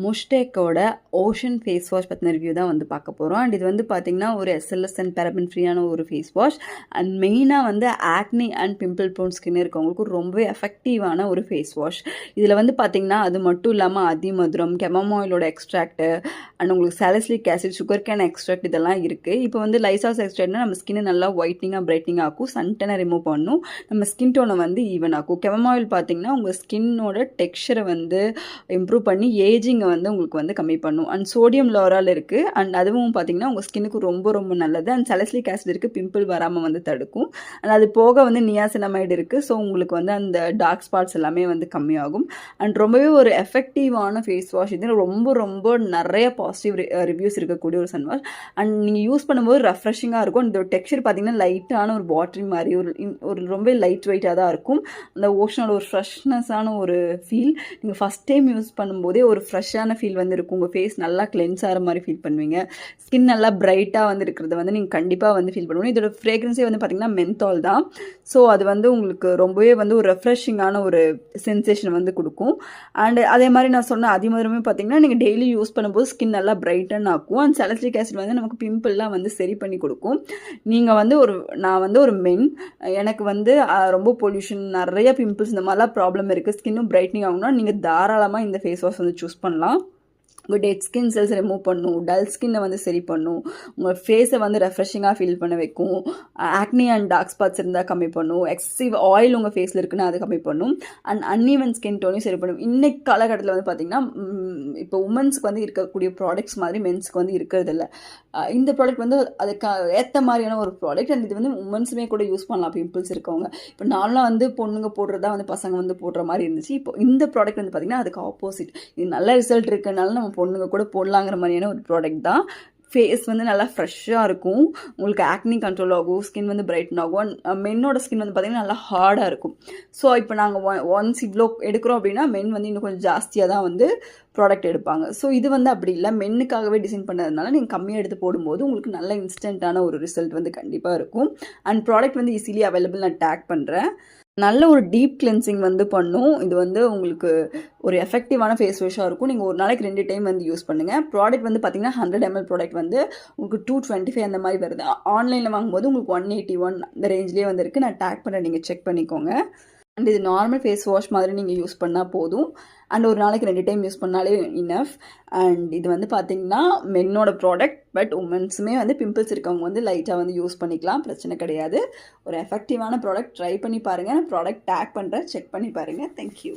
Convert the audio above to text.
முஷ்டேக்கோட ocean face wash பற்றின review தான் வந்து பார்க்க போகிறோம். அண்ட் இது வந்து பார்த்திங்கன்னா ஒரு எஸ்எல்எஸ் அண்ட் பேரபின் ஃப்ரீயான ஒரு ஃபேஸ் வாஷ். அண்ட் மெயினாக வந்து ஆக்னி அண்ட் பிம்பிள் ப்ரோன் ஸ்கின் இருக்கவங்களுக்கு ரொம்பவே எஃபெக்டிவான ஒரு ஃபேஸ் வாஷ். இதில் வந்து பார்த்திங்கன்னா அது மட்டும் இல்லாமல் அதிமதுரம், கெமமாயிலோட எக்ஸ்ட்ராக்ட் அண்ட் உங்களுக்கு salicylic acid, sugar cane extract இதெல்லாம் இருக்குது. இப்போ வந்து லைசாஸ் எக்ஸ்ட்ராக்ட்னா நம்ம ஸ்கின்னை நல்லா ஒயிட்னிங்காக பிரைட்னிங் ஆக்கும், சன்டனை ரிமூவ் பண்ணும், நம்ம ஸ்கின் டோனை வந்து ஈவன் ஆக்கும். கெமமாயில் பார்த்திங்கன்னா உங்கள் ஸ்கின்னோட டெக்ஸ்சரை வந்து இம்ப்ரூவ் பண்ணி ஏஜிங் வந்து உங்களுக்கு வந்து கம்மி பண்ணும். அண்ட் சோடியம் லோரால் இருக்குது. அண்ட் அதுவும் பார்த்திங்கன்னா உங்கள் ஸ்கின்னுக்கு ரொம்ப ரொம்ப நல்லது. அண்ட் சாலிசிலிக் ஆசிட் இருக்குது, பிம்பிள் வராமல் வந்து தடுக்கும். அண்ட் அது போக வந்து நியாசினமைடு இருக்குது. ஸோ உங்களுக்கு வந்து அந்த டார்க் ஸ்பாட்ஸ் எல்லாமே வந்து கம்மியாகும். அண்ட் ரொம்பவே ஒரு எஃபெக்டிவான ஃபேஸ் வாஷ். இது ரொம்ப ரொம்ப நிறைய பாசிட்டிவ் ரிவ்யூஸ் இருக்கக்கூடிய ஒரு சன் வாஷ். அண்ட் நீங்கள் யூஸ் பண்ணும்போது ரெஃப்ரெஷிங்காக இருக்கும். இந்த டெக்ஸ்சர் பார்த்திங்கன்னா லைட்டான ஒரு வாட்டரி மாதிரி ஒரு ரொம்ப லைட் வெயிட்டாக தான் இருக்கும். அந்த ஓஷனோட ஒரு ஃப்ரெஷ்னஸான ஒரு ஃபீல் நீங்கள் ஃபஸ்ட் டைம் யூஸ் பண்ணும்போதே ஒரு ஃப்ரெஷ்ஷான ஃபீல் வந்து இருக்கும். உங்கள் ஃபேஸ் நல்லா கிளென்ஸ் ஆகிற மாதிரி ஃபீல் பண்ணுவீங்க. ஸ்கின் நல்லா பிரைட்டாக வந்து இருக்கிறத வந்து நீங்கள் கண்டிப்பாக வந்து ஃபீல் பண்ணுவீங்க. இதோட ஃப்ரேக்ரன்ஸே வந்து பார்த்திங்கன்னா மென்தால் தான். ஸோ அது வந்து உங்களுக்கு ரொம்பவே வந்து ஒரு ரெஃப்ரெஷிங்கான ஒரு சென்சேஷன் வந்து கொடுக்கும். அண்ட் அதே மாதிரி நான் சொன்ன அதிமதுரமே பார்த்திங்கன்னா நீங்கள் டெய்லி யூஸ் பண்ணும்போது ஸ்கின் நல்லா பிரைட்டன் ஆக்கும். அண்ட் சாலிசிலிக் ஆசிட் வந்து நமக்கு பிம்பிள்லாம் வந்து சரி பண்ணி கொடுக்கும். நீங்கள் வந்து நான் வந்து ஒரு மென், எனக்கு வந்து ரொம்ப பொல்யூஷன், நிறைய பிம்பிள்ஸ் இந்த மாதிரிலாம் ப்ராப்ளம் இருக்குது, ஸ்கின்னும் பிரைட்னிங் ஆகணும்னா நீங்கள் தாராளமாக இந்த ஃபேஸ் வாஷ் வந்து சூஸ் பண்ணலாம். உங்கள் டெட் ஸ்கின் செல்ஸ் ரிமூவ் பண்ணும், டல் ஸ்கின்னை வந்து சரி பண்ணும், உங்கள் ஃபேஸை வந்து ரெஃப்ரெஷிங்காக ஃபீல் பண்ண வைக்கும், ஆக்னி அண்ட் டார்க் ஸ்பாட்ஸ் இருந்தால் கம்மி பண்ணும், எக்ஸசிவ் ஆயில் உங்கள் ஃபேஸில் இருக்குன்னா அது கம்மி பண்ணும், அண்ட் அன்இவன் ஸ்கின் டோனையும் சரி பண்ணும். இன்றைக்கு காலகட்டத்தில் வந்து பார்த்திங்கன்னா இப்போ உமன்ஸ்க்கு வந்து இருக்கக்கூடிய ப்ராடக்ட்ஸ் மாதிரி மென்ஸ்க்கு வந்து இருக்கிறதில்ல. இந்த ப்ராடக்ட் வந்து அதுக்கு ஏற்ற மாதிரியான ஒரு ப்ராடக்ட். அண்ட் இது வந்து உமன்ஸுமே கூட யூஸ் பண்ணலாம், பிம்பிள்ஸ் இருக்கவங்க. இப்போ நார்மலாக வந்து பொண்ணுங்க போடுறதா வந்து பசங்க வந்து போடுற மாதிரி இருந்துச்சு. இப்போ இந்த ப்ராடக்ட் வந்து பார்த்திங்கன்னா அதுக்கு ஆப்போசிட். இது நல்ல ரிசல்ட் இருக்கிறதுனால நம்ம பொண்ணுங்க கூட போடலாங்கிற மாதிரியான ஒரு ப்ராடக்ட் தான். ஃபேஸ் வந்து நல்லா ஃப்ரெஷ்ஷாக இருக்கும், உங்களுக்கு ஆக்னி கண்ட்ரோல் ஆகும், ஸ்கின் வந்து பிரைட்டன் ஆகும். மென்னோட ஸ்கின் வந்து பார்த்திங்கன்னா நல்லா ஹார்டாக இருக்கும். ஸோ இப்போ நாங்கள் ஒன்ஸ் இவ்வளோ எடுக்கிறோம் அப்படின்னா மென் வந்து இன்னும் கொஞ்சம் ஜாஸ்தியாக தான் வந்து ப்ராடக்ட் எடுப்பாங்க. ஸோ இது வந்து அப்படி இல்லை, மென்னுக்காகவே டிசைன் பண்ணதுனால நீங்கள் கம்மியாக எடுத்து போடும்போது உங்களுக்கு நல்ல இன்ஸ்டண்ட்டான ஒரு ரிசல்ட் வந்து கண்டிப்பாக இருக்கும். அண்ட் ப்ராடக்ட் வந்து ஈஸிலி அவைலபிள் நான் டேக் பண்ணுறேன். நல்ல ஒரு டீப் கிளென்சிங் வந்து பண்ணும். இது வந்து உங்களுக்கு ஒரு எஃபெக்டிவான ஃபேஸ் வாஷாக இருக்கும். நீங்கள் ஒரு நாளைக்கு 2 டைம் வந்து யூஸ் பண்ணுங்கள். ப்ராடக்ட் வந்து பார்த்திங்கன்னா 100 ml ப்ராடக்ட் வந்து உங்களுக்கு 225 அந்த மாதிரி வருது. ஆன்லைனில் வாங்கும்போது உங்களுக்கு 181 அந்த ரேஞ்ச்லேயே வந்து இருக்குது. நான் டேக் பண்ணுறேன், நீங்கள் செக் பண்ணிக்கோங்க. அண்ட் இது நார்மல் ஃபேஸ் வாஷ் மாதிரி நீங்கள் யூஸ் பண்ணால் போதும். அண்ட் ஒரு நாளைக்கு 2 டைம் யூஸ் பண்ணாலே இனஃப். அண்ட் இது வந்து பார்த்திங்கன்னா மென்னோட ப்ராடக்ட், பட் உமன்ஸுமே வந்து பிம்பிள்ஸ் இருக்கவங்க வந்து லைட்டாக வந்து யூஸ் பண்ணிக்கலாம், பிரச்சனை கிடையாது. ஒரு எஃபெக்டிவான ப்ராடக்ட் ட்ரை பண்ணி பாருங்கள். நான் ப்ராடக்ட் டேக் பண்ணுறேன், செக் பண்ணி பாருங்கள். தேங்க்யூ.